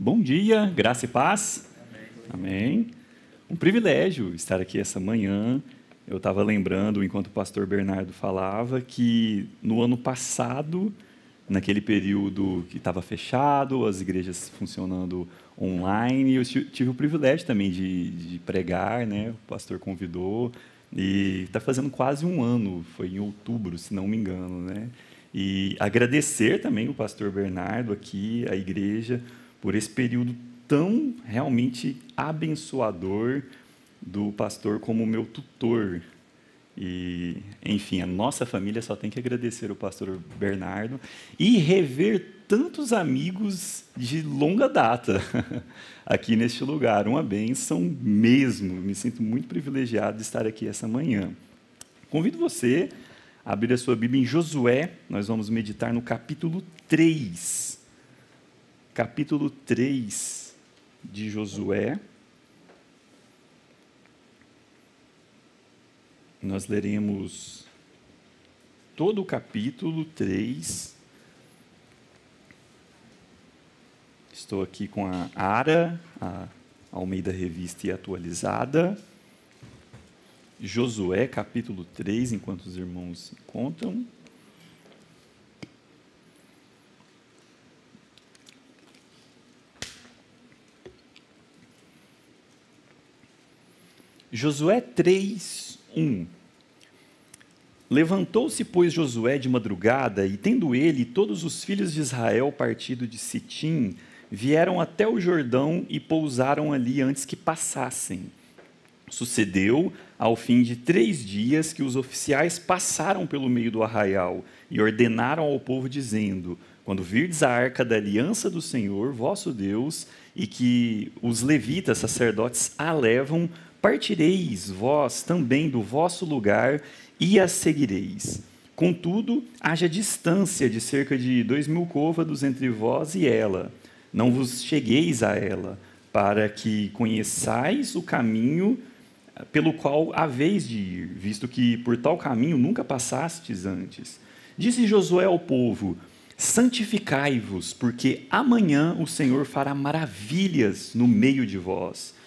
Bom dia, graça e paz. Amém. Um privilégio estar aqui essa manhã. Eu estava lembrando, enquanto o pastor Bernardo falava, que no ano passado, naquele período que estava fechado, as igrejas funcionando online, eu tive o privilégio também de pregar, né? O pastor convidou, e está fazendo quase um ano, foi em outubro, se não me engano, né? E agradecer também o pastor Bernardo aqui, a igreja, por esse período tão realmente abençoador do pastor como meu tutor. E, enfim, a nossa família só tem que agradecer o pastor Bernardo e rever tantos amigos de longa data aqui neste lugar. Uma bênção mesmo. Me sinto muito privilegiado de estar aqui essa manhã. Convido você a abrir a sua Bíblia em Josué. Nós vamos meditar no capítulo 3. Capítulo 3 de Josué. Nós leremos todo o capítulo 3. Estou aqui com a ARA, a Almeida Revista e Atualizada. Josué, capítulo 3, enquanto os irmãos se encontram. Josué 3, 1. Levantou-se, pois, Josué de madrugada, e tendo ele e todos os filhos de Israel partido de Sitim, vieram até o Jordão e pousaram ali antes que passassem. Sucedeu, ao fim de 3 dias, que os oficiais passaram pelo meio do arraial e ordenaram ao povo, dizendo: quando virdes a arca da aliança do Senhor, vosso Deus, e que os levitas, sacerdotes, a levam, partireis vós também do vosso lugar e a seguireis. Contudo, haja distância de cerca de 2.000 côvados entre vós e ela. Não vos chegueis a ela, para que conheçais o caminho pelo qual haveis de ir, visto que por tal caminho nunca passastes antes. Disse Josué ao povo: santificai-vos, porque amanhã o Senhor fará maravilhas no meio de vós.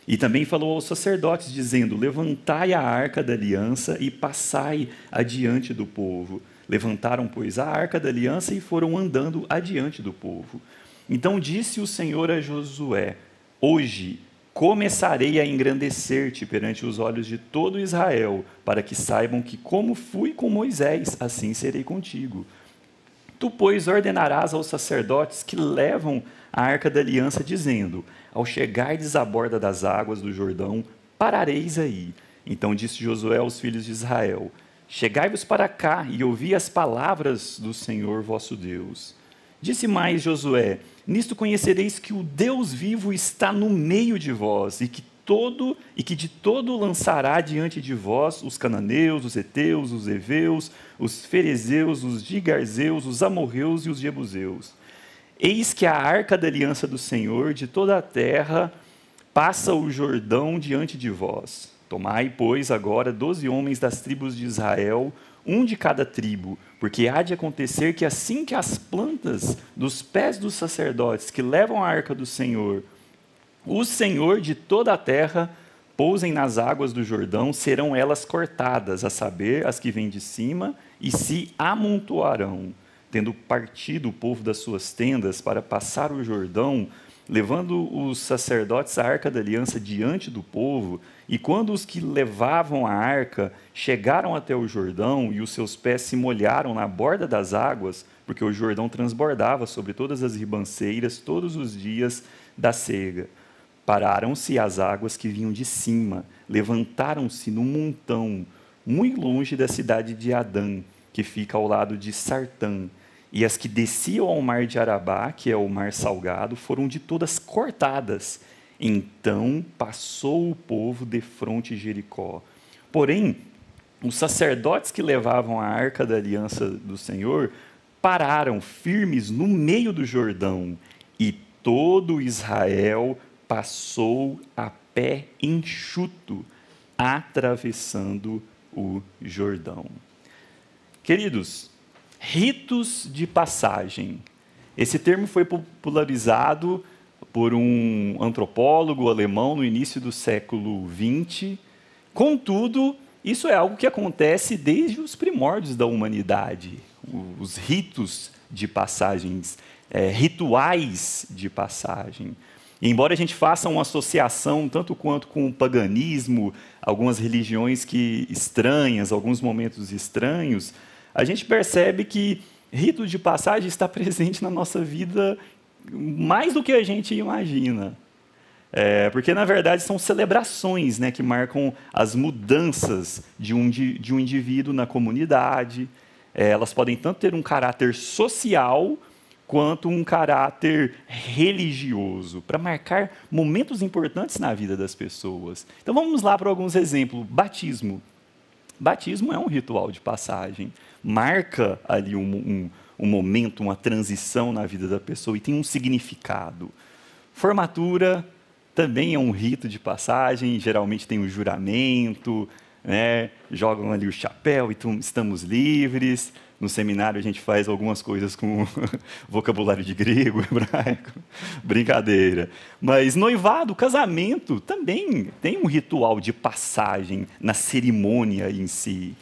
E também falou aos sacerdotes, dizendo: levantai a arca da aliança e passai adiante do povo. Levantaram, pois, a arca da aliança e foram andando adiante do povo. Então disse o Senhor a Josué: hoje começarei a engrandecer-te perante os olhos de todo Israel, para que saibam que, como fui com Moisés, assim serei contigo. Tu, pois, ordenarás aos sacerdotes que levam a arca da aliança, dizendo: ao chegardes à borda das águas do Jordão, parareis aí. Então disse Josué aos filhos de Israel: chegai-vos para cá e ouvi as palavras do Senhor vosso Deus. Disse mais Josué: nisto conhecereis que o Deus vivo está no meio de vós, e que de todo lançará diante de vós os cananeus, os heteus, os heveus, os ferezeus, os gigarzeus, os amorreus e os jebuseus. Eis que a arca da aliança do Senhor de toda a terra passa o Jordão diante de vós. Tomai, pois, agora 12 homens das tribos de Israel, um de cada tribo, porque há de acontecer que assim que as plantas dos pés dos sacerdotes que levam a arca do Senhor, o Senhor de toda a terra, pousem nas águas do Jordão, serão elas cortadas, a saber, as que vêm de cima, e se amontoarão. Tendo partido o povo das suas tendas para passar o Jordão, levando os sacerdotes a arca da aliança diante do povo, e quando os que levavam a arca chegaram até o Jordão, e os seus pés se molharam na borda das águas, porque o Jordão transbordava sobre todas as ribanceiras todos os dias da cega, pararam-se as águas que vinham de cima, levantaram-se num montão, muito longe da cidade de Adã, que fica ao lado de Sartã, e as que desciam ao mar de Arabá, que é o mar salgado, foram de todas cortadas. Então passou o povo defronte de Jericó. Porém, os sacerdotes que levavam a arca da aliança do Senhor pararam firmes no meio do Jordão, e todo Israel passou a pé enxuto, atravessando o Jordão. Queridos, ritos de passagem. Esse termo foi popularizado por um antropólogo alemão no início do século XX. Contudo, isso é algo que acontece desde os primórdios da humanidade. Os ritos de passagens, rituais de passagem. E embora a gente faça uma associação tanto quanto com o paganismo, algumas religiões estranhas, alguns momentos estranhos, a gente percebe que rito de passagem está presente na nossa vida mais do que a gente imagina. Porque, na verdade, são celebrações, né, que marcam as mudanças de um indivíduo na comunidade. Elas podem tanto ter um caráter social quanto um caráter religioso, para marcar momentos importantes na vida das pessoas. Então, vamos lá para alguns exemplos. Batismo. Batismo é um ritual de passagem. Marca ali um momento, uma transição na vida da pessoa e tem um significado. Formatura também é um rito de passagem, geralmente tem o juramento, né? Jogam ali o chapéu e estamos livres. No seminário a gente faz algumas coisas com vocabulário de grego, hebraico, brincadeira. Mas noivado, casamento, também tem um ritual de passagem na cerimônia em si.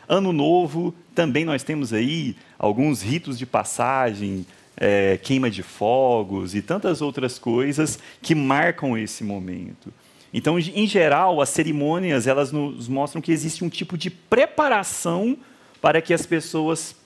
Ano Novo, também nós temos aí alguns ritos de passagem, queima de fogos e tantas outras coisas que marcam esse momento. Então, em geral, as cerimônias elas nos mostram que existe um tipo de preparação para que as pessoas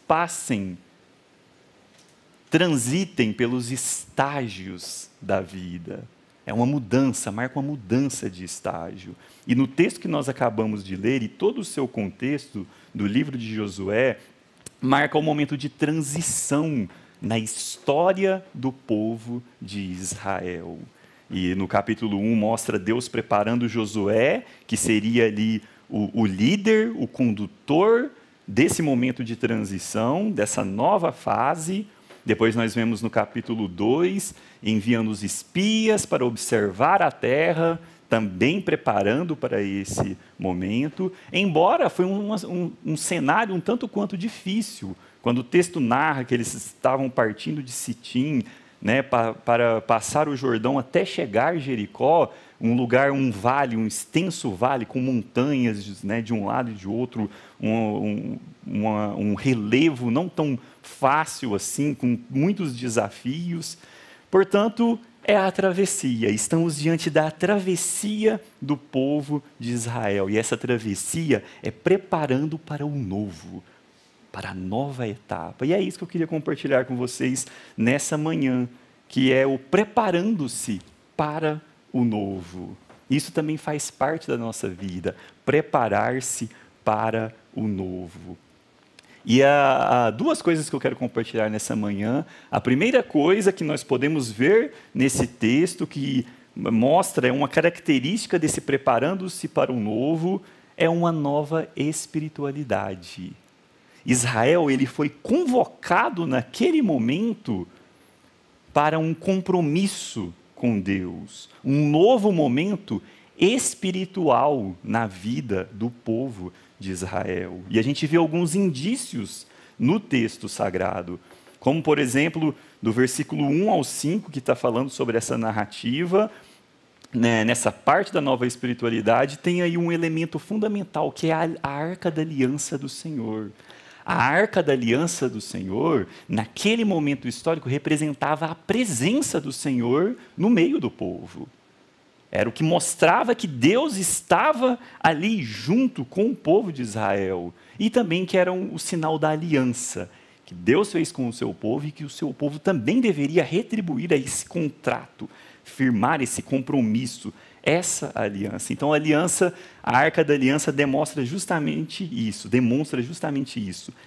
transitem pelos estágios da vida. É uma mudança, marca uma mudança de estágio. E no texto que nós acabamos de ler, e todo o seu contexto do livro de Josué, marca um momento de transição na história do povo de Israel. E no capítulo 1 mostra Deus preparando Josué, que seria ali o líder, o condutor desse momento de transição, dessa nova fase. Depois nós vemos no capítulo 2, enviando os espias para observar a terra, também preparando para esse momento, embora foi um cenário um tanto quanto difícil. Quando o texto narra que eles estavam partindo de Sitim, né, para passar o Jordão até chegar a Jericó, um lugar, um vale, um extenso vale com montanhas, né, de um lado e de outro, um relevo não tão fácil assim, com muitos desafios. Portanto, é a travessia. Estamos diante da travessia do povo de Israel. E essa travessia é preparando para o novo, para a nova etapa. E é isso que eu queria compartilhar com vocês nessa manhã, que é o preparando-se para o novo. Isso também faz parte da nossa vida, preparar-se para o novo. E há duas coisas que eu quero compartilhar nessa manhã. A primeira coisa que nós podemos ver nesse texto, que mostra uma característica desse preparando-se para o novo, é uma nova espiritualidade. Israel, ele foi convocado naquele momento para um compromisso com Deus, um novo momento espiritual na vida do povo de Israel. E a gente vê alguns indícios no texto sagrado, como, por exemplo, do versículo 1 ao 5, que está falando sobre essa narrativa, né, nessa parte da nova espiritualidade, tem aí um elemento fundamental, que é a Arca da Aliança do Senhor. A Arca da Aliança do Senhor, naquele momento histórico, representava a presença do Senhor no meio do povo. Era o que mostrava que Deus estava ali junto com o povo de Israel. E também que era o sinal da aliança, que Deus fez com o seu povo e que o seu povo também deveria retribuir a esse contrato, firmar esse compromisso, essa aliança. Então, a Arca da Aliança demonstra justamente isso.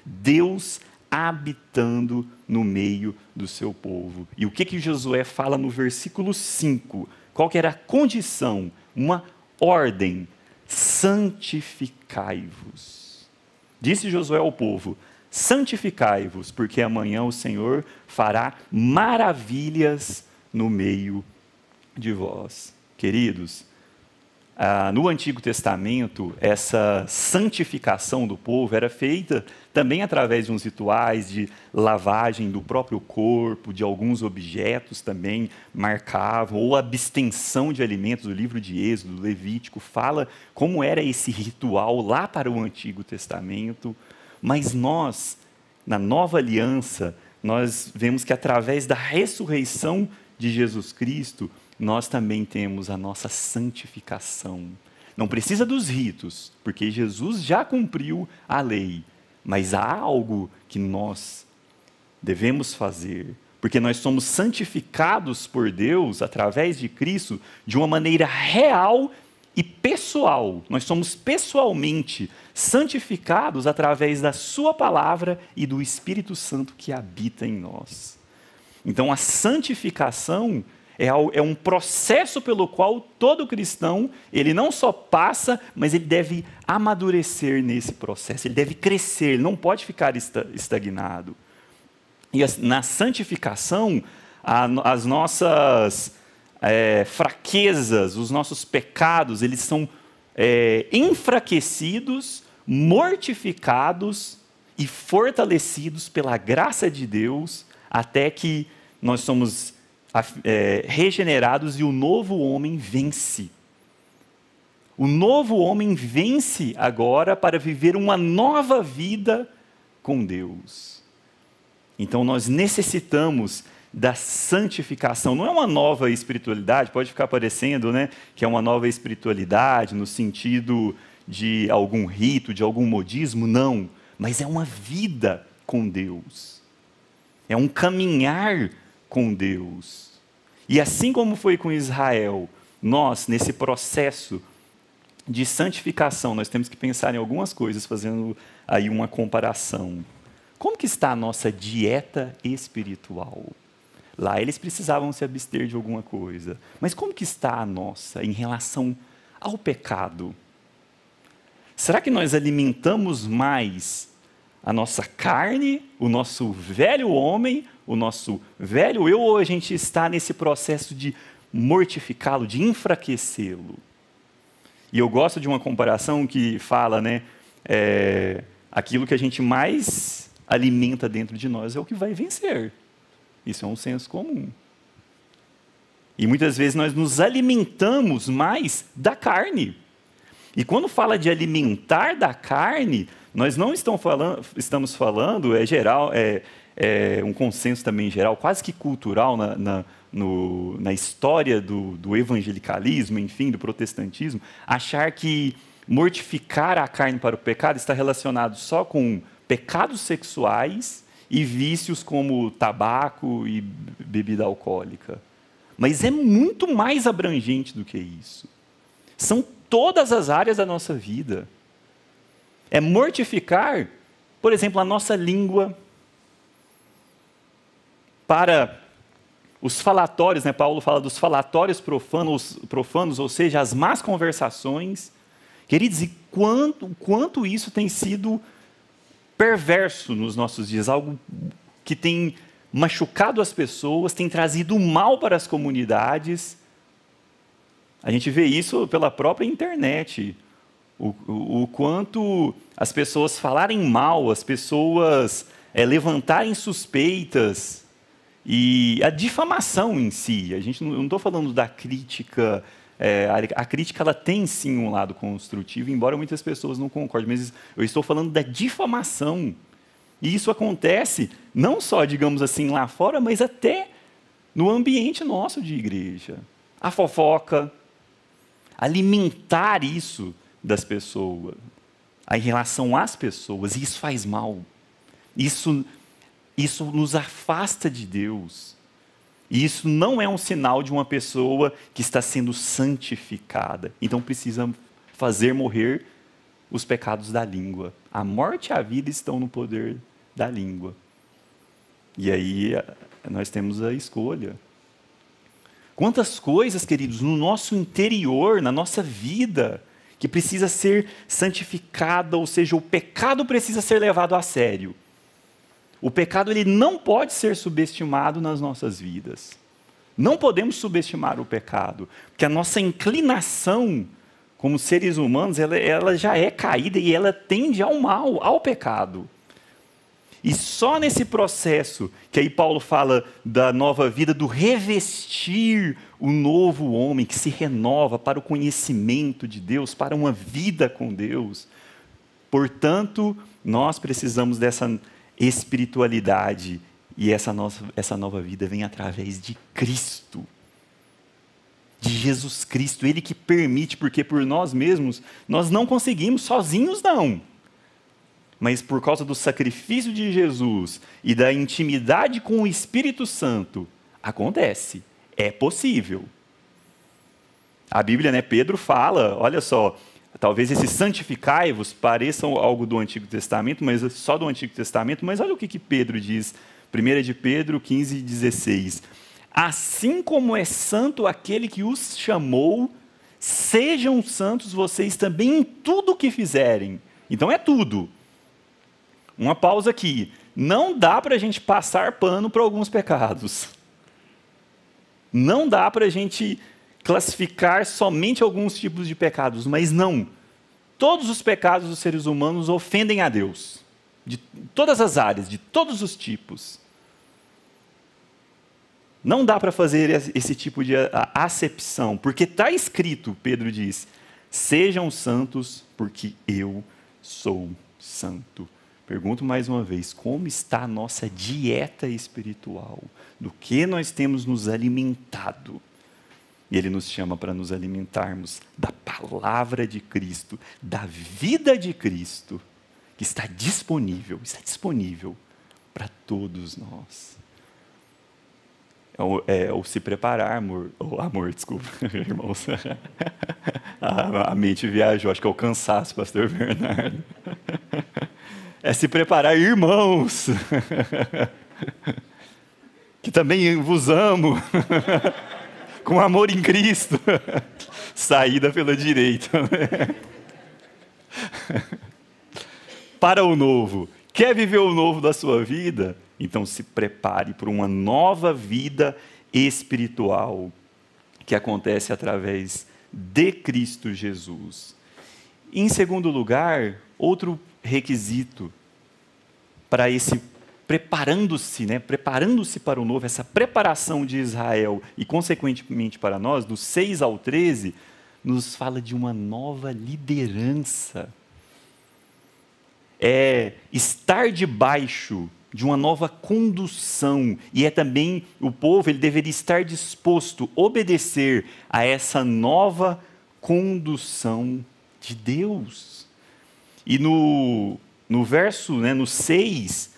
Deus habitando no meio do seu povo. E o que Josué fala no versículo 5? Qual que era a condição? Uma ordem: santificai-vos. Disse Josué ao povo: santificai-vos, porque amanhã o Senhor fará maravilhas no meio de vós. Queridos, No Antigo Testamento, essa santificação do povo era feita também através de uns rituais de lavagem do próprio corpo, de alguns objetos também marcavam, ou abstenção de alimentos. O livro de Êxodo, Levítico, fala como era esse ritual lá para o Antigo Testamento. Mas nós, na Nova Aliança, nós vemos que através da ressurreição de Jesus Cristo, nós também temos a nossa santificação. Não precisa dos ritos, porque Jesus já cumpriu a lei, mas há algo que nós devemos fazer, porque nós somos santificados por Deus, através de Cristo, de uma maneira real e pessoal. Nós somos pessoalmente santificados através da sua palavra e do Espírito Santo que habita em nós. Então, a santificação é um processo pelo qual todo cristão, ele não só passa, mas ele deve amadurecer nesse processo, ele deve crescer, ele não pode ficar estagnado. E na santificação, as nossas fraquezas, os nossos pecados, eles são enfraquecidos, mortificados e fortalecidos pela graça de Deus, até que nós somos regenerados e o novo homem vence. O novo homem vence agora para viver uma nova vida com Deus. Então nós necessitamos da santificação. Não é uma nova espiritualidade, pode ficar parecendo, né, que é uma nova espiritualidade no sentido de algum rito, de algum modismo, não. Mas é uma vida com Deus. É um caminhar com Deus. E assim como foi com Israel, nós, nesse processo de santificação, nós temos que pensar em algumas coisas, fazendo aí uma comparação. Como que está a nossa dieta espiritual? Lá eles precisavam se abster de alguma coisa. Mas como que está a nossa em relação ao pecado? Será que nós alimentamos mais a nossa carne, o nosso velho homem, o nosso velho eu, ou a gente está nesse processo de mortificá-lo, de enfraquecê-lo? E eu gosto de uma comparação que fala, né, aquilo que a gente mais alimenta dentro de nós é o que vai vencer. Isso é um senso comum. E muitas vezes nós nos alimentamos mais da carne. E quando fala de alimentar da carne, nós não estamos falando, é geral, é um consenso também geral, quase que cultural na história do evangelicalismo, enfim, do protestantismo, achar que mortificar a carne para o pecado está relacionado só com pecados sexuais e vícios como tabaco e bebida alcoólica. Mas é muito mais abrangente do que isso. São todas as áreas da nossa vida. É mortificar, por exemplo, a nossa língua para os falatórios, né? Paulo fala dos falatórios profanos, ou seja, as más conversações. Queridos, e quanto isso tem sido perverso nos nossos dias, algo que tem machucado as pessoas, tem trazido mal para as comunidades. A gente vê isso pela própria internet, o quanto as pessoas falarem mal, as pessoas levantarem suspeitas, e a difamação em si. Eu não estou falando da crítica. A crítica ela tem sim um lado construtivo, embora muitas pessoas não concordem, mas eu estou falando da difamação. E isso acontece não só, digamos assim, lá fora, mas até no ambiente nosso de igreja. A fofoca, alimentar isso das pessoas, em relação às pessoas, e isso faz mal. Isso nos afasta de Deus. E isso não é um sinal de uma pessoa que está sendo santificada. Então precisa fazer morrer os pecados da língua. A morte e a vida estão no poder da língua. E aí nós temos a escolha. Quantas coisas, queridos, no nosso interior, na nossa vida, que precisa ser santificada, ou seja, o pecado precisa ser levado a sério. O pecado ele não pode ser subestimado nas nossas vidas. Não podemos subestimar o pecado, porque a nossa inclinação como seres humanos, ela já é caída e ela tende ao mal, ao pecado. E só nesse processo, que aí Paulo fala da nova vida, do revestir o novo homem, que se renova para o conhecimento de Deus, para uma vida com Deus. Portanto, nós precisamos dessa espiritualidade, e essa nova vida vem através de Cristo. De Jesus Cristo, Ele que permite, porque por nós mesmos, nós não conseguimos sozinhos não. Mas por causa do sacrifício de Jesus e da intimidade com o Espírito Santo, acontece, é possível. A Bíblia, Pedro fala, olha só, talvez esse santificai-vos pareça algo do Antigo Testamento, mas só do Antigo Testamento, mas olha o que Pedro diz, 1 de Pedro 15:16. Assim como é santo aquele que os chamou, sejam santos vocês também em tudo o que fizerem. Então é tudo. Uma pausa aqui. Não dá para a gente passar pano para alguns pecados. Não dá para a gente classificar somente alguns tipos de pecados, mas não. Todos os pecados dos seres humanos ofendem a Deus. De todas as áreas, de todos os tipos. Não dá para fazer esse tipo de acepção, porque está escrito, Pedro diz, sejam santos porque eu sou santo. Pergunto mais uma vez, como está a nossa dieta espiritual? Do que nós temos nos alimentado? E Ele nos chama para nos alimentarmos da palavra de Cristo, da vida de Cristo, que está disponível para todos nós. O se preparar, amor, desculpa, irmãos. A mente viajou, acho que é o cansaço, pastor Bernardo. É se preparar, irmãos, que também vos amo, com amor em Cristo, saída pela direita. Para o novo, quer viver o novo da sua vida? Então se prepare para uma nova vida espiritual, que acontece através de Cristo Jesus. Em segundo lugar, outro requisito para esse preparando-se para o novo, essa preparação de Israel e consequentemente para nós, do 6 ao 13, nos fala de uma nova liderança. É estar debaixo de uma nova condução, e é também o povo, ele deveria estar disposto a obedecer a essa nova condução de Deus. E no verso, no 6,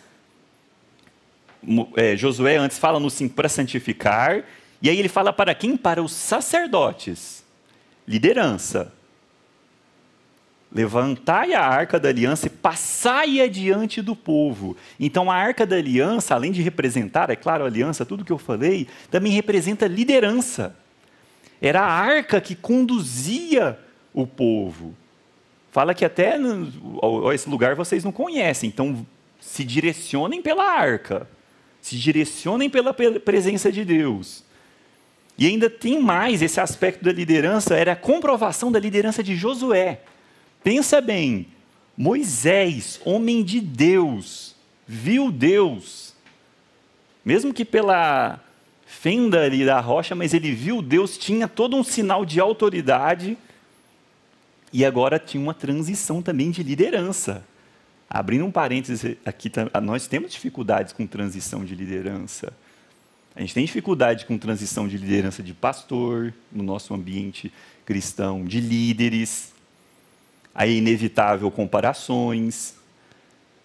Josué antes fala no 5 para santificar, e aí ele fala para quem? Para os sacerdotes, liderança. Levantai a arca da aliança e passai-a diante do povo. Então a arca da aliança, além de representar, é claro, a aliança, tudo que eu falei, também representa liderança. Era a arca que conduzia o povo. Fala que até esse lugar vocês não conhecem, então se direcionem pela arca, se direcionem pela presença de Deus. E ainda tem mais, esse aspecto da liderança, era a comprovação da liderança de Josué. Pensa bem, Moisés, homem de Deus, viu Deus, mesmo que pela fenda ali da rocha, mas ele viu Deus, tinha todo um sinal de autoridade, e agora tinha uma transição também de liderança. Abrindo um parênteses aqui, nós temos dificuldades com transição de liderança. A gente tem dificuldade com transição de liderança de pastor, no nosso ambiente cristão, de líderes. Aí é inevitável comparações,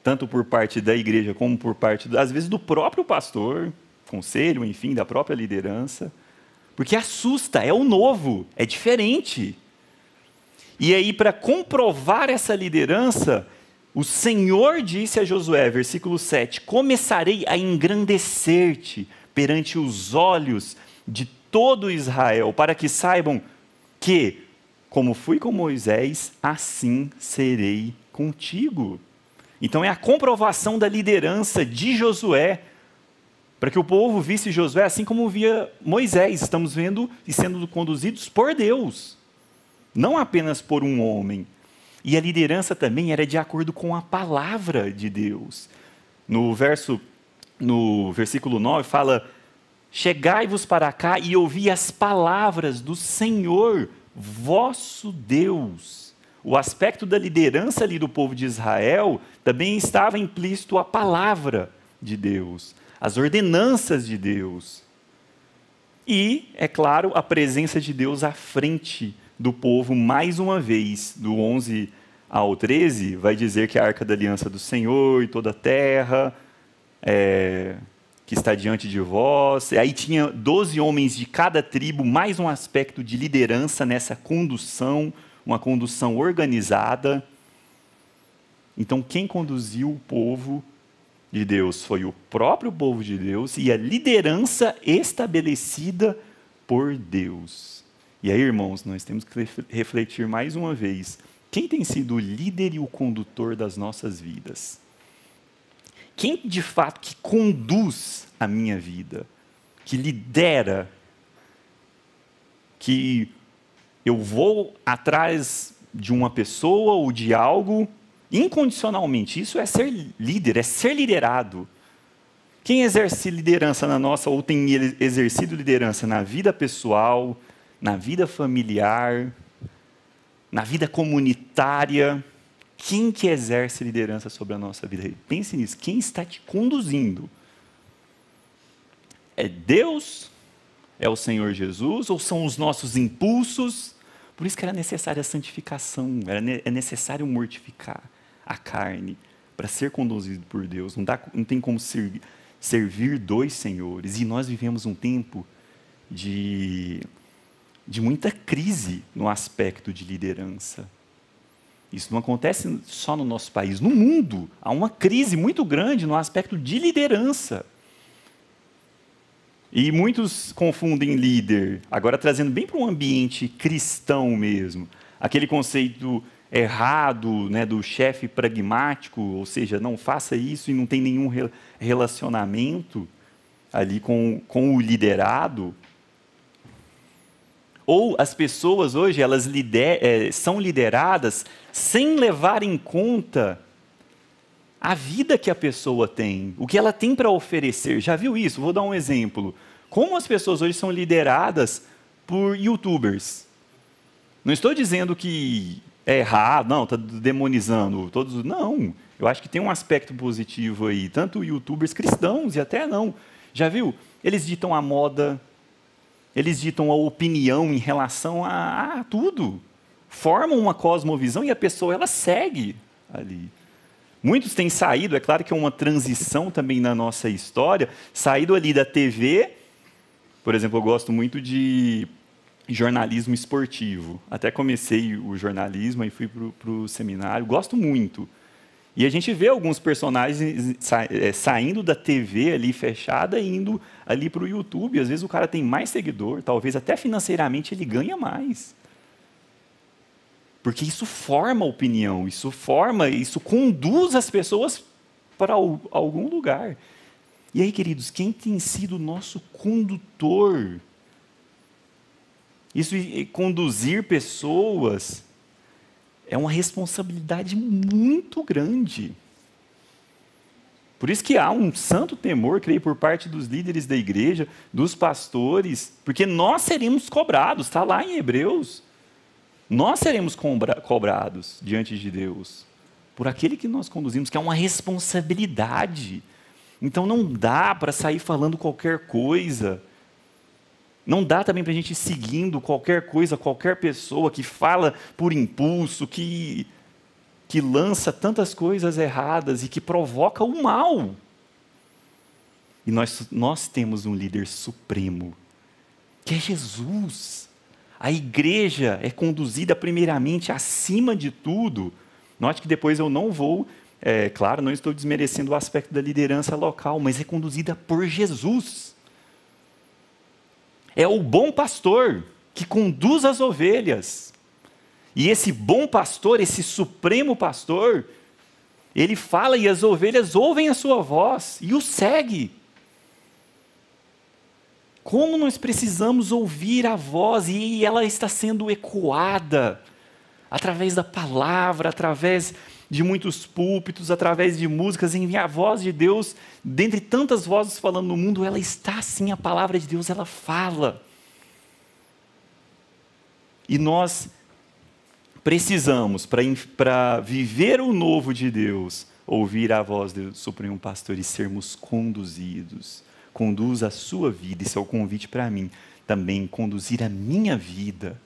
tanto por parte da igreja como por parte, às vezes, do próprio pastor, conselho, enfim, da própria liderança. Porque assusta, é o novo, é diferente. E aí, para comprovar essa liderança, o Senhor disse a Josué, versículo 7, começarei a engrandecer-te perante os olhos de todo Israel, para que saibam que, como fui com Moisés, assim serei contigo. Então é a comprovação da liderança de Josué, para que o povo visse Josué assim como via Moisés. Estamos vendo e sendo conduzidos por Deus. não apenas por um homem. E a liderança também era de acordo com a palavra de Deus. No versículo 9 fala: chegai-vos para cá e ouvi as palavras do Senhor, vosso Deus. O aspecto da liderança ali do povo de Israel também estava implícito a palavra de Deus, as ordenanças de Deus. E, é claro, a presença de Deus à frente do povo, mais uma vez, do 11 ao 13, vai dizer que a arca da aliança do Senhor e toda a terra, que está diante de vós. Aí tinha 12 homens de cada tribo, mais um aspecto de liderança nessa condução, uma condução organizada. Então, quem conduziu o povo de Deus foi o próprio povo de Deus e a liderança estabelecida por Deus. E aí, irmãos, nós temos que refletir mais uma vez: quem tem sido o líder e o condutor das nossas vidas? Quem, de fato, que conduz a minha vida? Que lidera? Que eu vou atrás de uma pessoa ou de algo incondicionalmente? Isso é ser líder, é ser liderado. Quem exerce liderança na nossa, ou tem exercido liderança na vida pessoal, na vida familiar, na vida comunitária? Quem que exerce liderança sobre a nossa vida? Pense nisso. Quem está te conduzindo? É Deus? É o Senhor Jesus? Ou são os nossos impulsos? Por isso que era necessária a santificação. É necessário mortificar a carne para ser conduzido por Deus. Não tem como servir dois senhores. E nós vivemos um tempo de muita crise no aspecto de liderança. Isso não acontece só no nosso país. No mundo, há uma crise muito grande no aspecto de liderança. E muitos confundem líder, agora trazendo bem para um ambiente cristão mesmo, aquele conceito errado, né, do chefe pragmático, ou seja, não faça isso e não tem nenhum relacionamento ali com o liderado. Ou as pessoas hoje, elas são lideradas sem levar em conta a vida que a pessoa tem, o que ela tem para oferecer. Já viu isso? Vou dar um exemplo. Como as pessoas hoje são lideradas por youtubers. Não estou dizendo que é errado, não, está demonizando todos. Não, eu acho que tem um aspecto positivo aí. Tanto youtubers cristãos e até não. Já viu? Eles ditam a moda, eles ditam a opinião em relação a tudo. Formam uma cosmovisão e a pessoa, ela segue ali. Muitos têm saído, é claro que é uma transição também na nossa história, saído ali da TV. Por exemplo, eu gosto muito de jornalismo esportivo. Até comecei o jornalismo e fui para o seminário, gosto muito. E a gente vê alguns personagens saindo da TV ali fechada e indo ali para o YouTube. Às vezes o cara tem mais seguidor, talvez até financeiramente ele ganha mais. Porque isso forma opinião, isso conduz as pessoas para algum lugar. E aí, queridos, quem tem sido o nosso condutor? Isso, conduzir pessoas, é uma responsabilidade muito grande. Por isso que há um santo temor, creio, por parte dos líderes da igreja, dos pastores, porque nós seremos cobrados, está lá em Hebreus. Nós seremos cobrados diante de Deus por aquele que nós conduzimos, que é uma responsabilidade. Então não dá para sair falando qualquer coisa. Não dá também para a gente ir seguindo qualquer coisa, qualquer pessoa que fala por impulso, que lança tantas coisas erradas e que provoca o mal. E nós temos um líder supremo, que é Jesus. A igreja é conduzida primeiramente, acima de tudo. Note que depois eu não vou, claro, não estou desmerecendo o aspecto da liderança local, mas é conduzida por Jesus. É o bom pastor que conduz as ovelhas. E esse bom pastor, esse supremo pastor, ele fala e as ovelhas ouvem a sua voz e o segue. Como nós precisamos ouvir a voz, e ela está sendo ecoada através da palavra, através de muitos púlpitos, através de músicas, em a voz de Deus, dentre tantas vozes falando no mundo, ela está sim, a palavra de Deus, ela fala. E nós precisamos, para viver o novo de Deus, ouvir a voz do Supremo Pastor e sermos conduzidos. Conduz a sua vida, esse é o convite para mim, também conduzir a minha vida,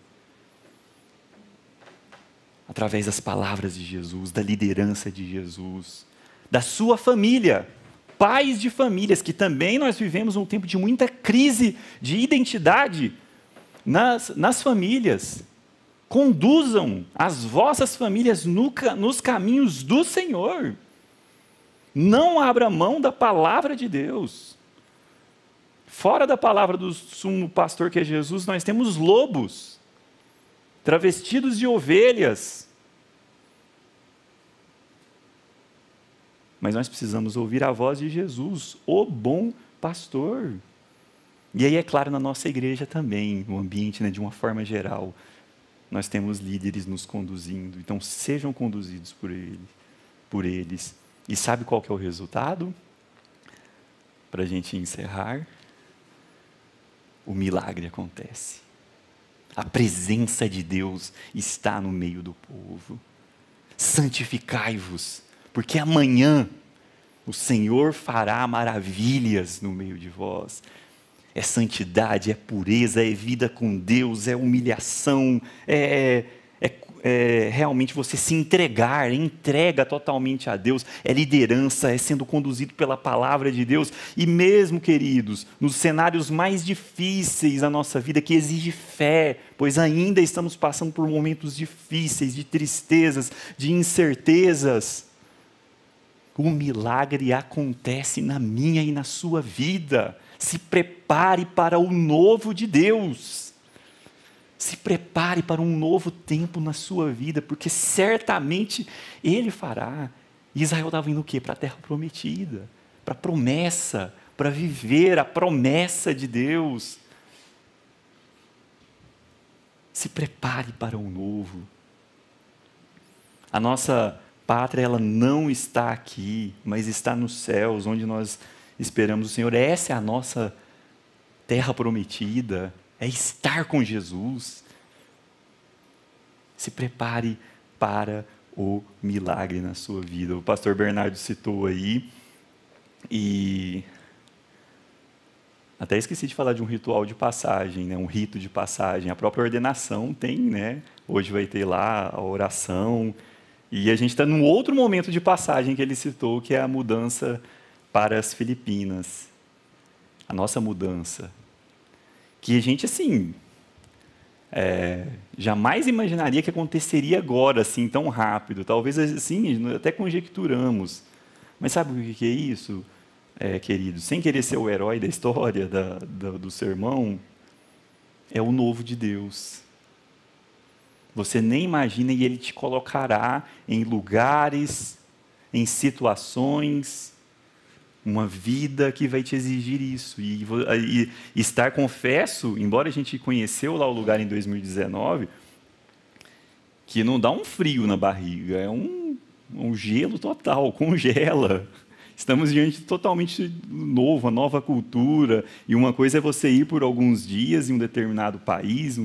através das palavras de Jesus, da liderança de Jesus, da sua família, pais de famílias, que também nós vivemos um tempo de muita crise de identidade nas famílias. Conduzam as vossas famílias nos caminhos do Senhor. Não abra mão da palavra de Deus. Fora da palavra do sumo pastor que é Jesus, nós temos lobos, travestidos de ovelhas. Mas nós precisamos ouvir a voz de Jesus, o bom pastor. E aí, é claro, na nossa igreja também, no ambiente, né, de uma forma geral, nós temos líderes nos conduzindo. Então, sejam conduzidos por eles. E sabe qual que é o resultado? Para a gente encerrar, o milagre acontece. A presença de Deus está no meio do povo. Santificai-vos, porque amanhã o Senhor fará maravilhas no meio de vós. É santidade, é pureza, é vida com Deus, é humilhação, é realmente você se entrega totalmente a Deus, é liderança, é sendo conduzido pela palavra de Deus. E mesmo, queridos, nos cenários mais difíceis da nossa vida, que exige fé, pois ainda estamos passando por momentos difíceis, de tristezas, de incertezas, o milagre acontece na minha e na sua vida. Se prepare para o novo de Deus. Se prepare para um novo tempo na sua vida, porque certamente Ele fará. E Israel estava indo o quê? Para a terra prometida, para a promessa, para viver a promessa de Deus. Se prepare para o novo. A nossa pátria, ela não está aqui, mas está nos céus, onde nós esperamos o Senhor. Essa é a nossa terra prometida, é estar com Jesus. Se prepare para o milagre na sua vida. O pastor Bernardo citou aí, e até esqueci de falar de um ritual de passagem, né? Um rito de passagem. A própria ordenação tem, né? Hoje vai ter lá a oração, e a gente está num outro momento de passagem que ele citou, que é a mudança para as Filipinas. A nossa mudança. Que a gente, assim, jamais imaginaria que aconteceria agora, assim, tão rápido. Talvez, assim, até conjecturamos. Mas sabe o que é isso, querido? Sem querer ser o herói da história, do sermão, é o novo de Deus. Você nem imagina, e Ele te colocará em lugares, em situações, uma vida que vai te exigir isso. E estar, confesso, embora a gente conheceu lá o lugar em 2019, que não dá um frio na barriga, é um gelo total, congela. Estamos diante de totalmente novo, uma nova cultura, e uma coisa é você ir por alguns dias em um determinado país,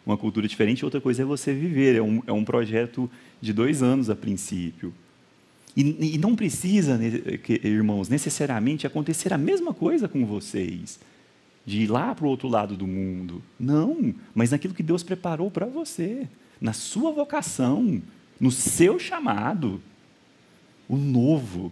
uma cultura diferente, outra coisa é você viver. É um projeto de 2 anos a princípio. E não precisa, irmãos, necessariamente acontecer a mesma coisa com vocês, de ir lá para o outro lado do mundo. Não, mas naquilo que Deus preparou para você, na sua vocação, no seu chamado, o novo.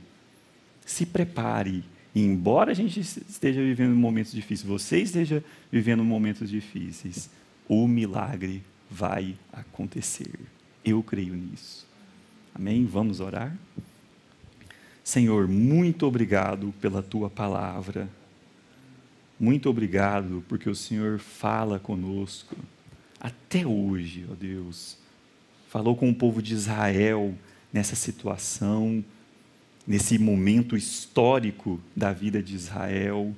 Se prepare. E embora a gente esteja vivendo momentos difíceis, você esteja vivendo momentos difíceis, o milagre vai acontecer. Eu creio nisso. Amém? Vamos orar? Senhor, muito obrigado pela Tua palavra. Muito obrigado porque o Senhor fala conosco. Até hoje, ó Deus. Falou com o povo de Israel nessa situação, nesse momento histórico da vida de Israel.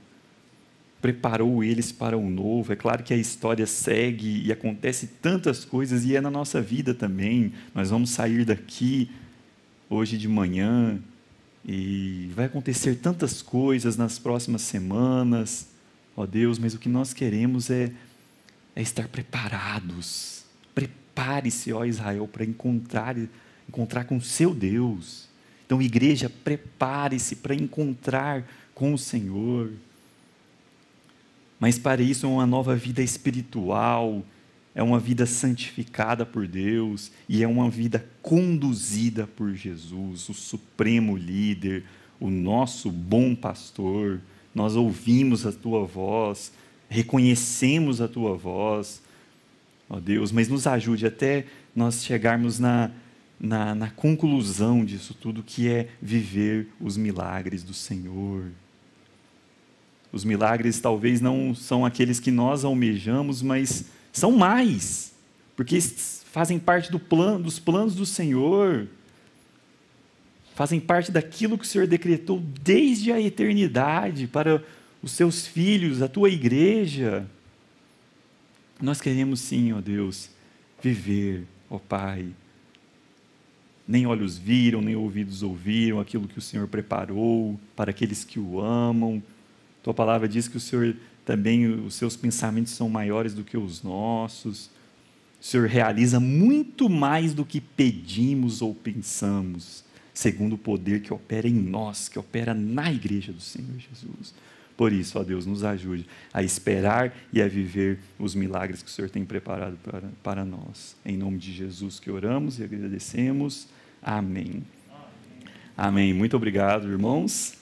preparou eles para o novo. É claro que a história segue e acontece tantas coisas, e é na nossa vida também. Nós vamos sair daqui hoje de manhã, e vai acontecer tantas coisas nas próximas semanas, ó Deus, mas o que nós queremos é estar preparados. Prepare-se, ó Israel, para encontrar com o seu Deus. Então, igreja, prepare-se para encontrar com o Senhor. Mas para isso é uma nova vida espiritual, é uma vida santificada por Deus e é uma vida conduzida por Jesus, o supremo líder, o nosso bom pastor. Nós ouvimos a tua voz, reconhecemos a tua voz, ó Deus, mas nos ajude até nós chegarmos na conclusão disso tudo, que é viver os milagres do Senhor. Os milagres talvez não são aqueles que nós almejamos, mas são mais, porque fazem parte dos planos do Senhor, fazem parte daquilo que o Senhor decretou desde a eternidade para os seus filhos, a tua igreja. Nós queremos sim, ó Deus, viver, ó Pai. Nem olhos viram, nem ouvidos ouviram aquilo que o Senhor preparou para aqueles que o amam. Tua palavra diz que o Senhor também, os seus pensamentos são maiores do que os nossos. O Senhor realiza muito mais do que pedimos ou pensamos, segundo o poder que opera em nós, que opera na igreja do Senhor Jesus. Por isso, ó Deus, nos ajude a esperar e a viver os milagres que o Senhor tem preparado para nós. Em nome de Jesus que oramos e agradecemos. Amém. Amém. Muito obrigado, irmãos.